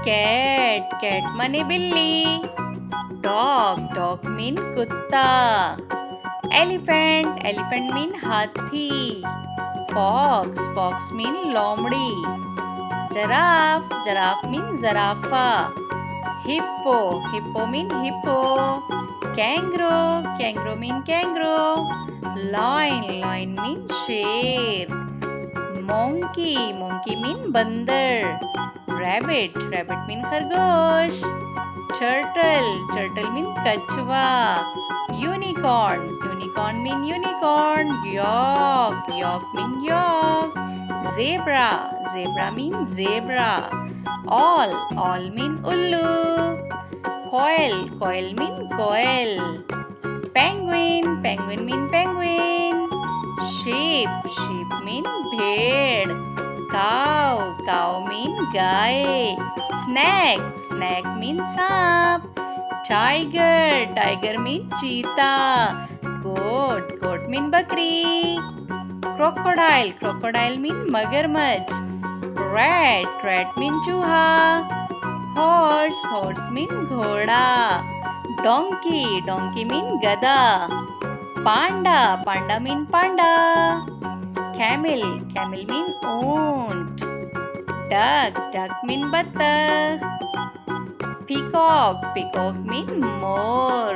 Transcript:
cat माने बिल्ली. Dog mean कुत्ता. Elephant mean हाथी. Fox mean लोमड़ी. Giraffe mean zarafa. Hippo mean hippo. Kangaroo mean kangaroo. Lion mean शेर. Monkey mean बंदर. Rabbit mean खरगोश. Turtle mean कछुआ. Unicorn mean unicorn. Yak mean yak. Zebra mean zebra. All mean ullu. Coil mean coil. Penguin mean penguin. Sheep mean भेड़. Cow mean गाय. Snake mean सांप. Tiger mean चीता. Goat mean बकरी. Crocodile mean मगरमच्छ. Rat mean चूहा. Horse mean घोड़ा. Donkey mean गधा. Panda mean panda. Camel mean ऊंट. Duck mean बत्तख. Peacock mean मोर.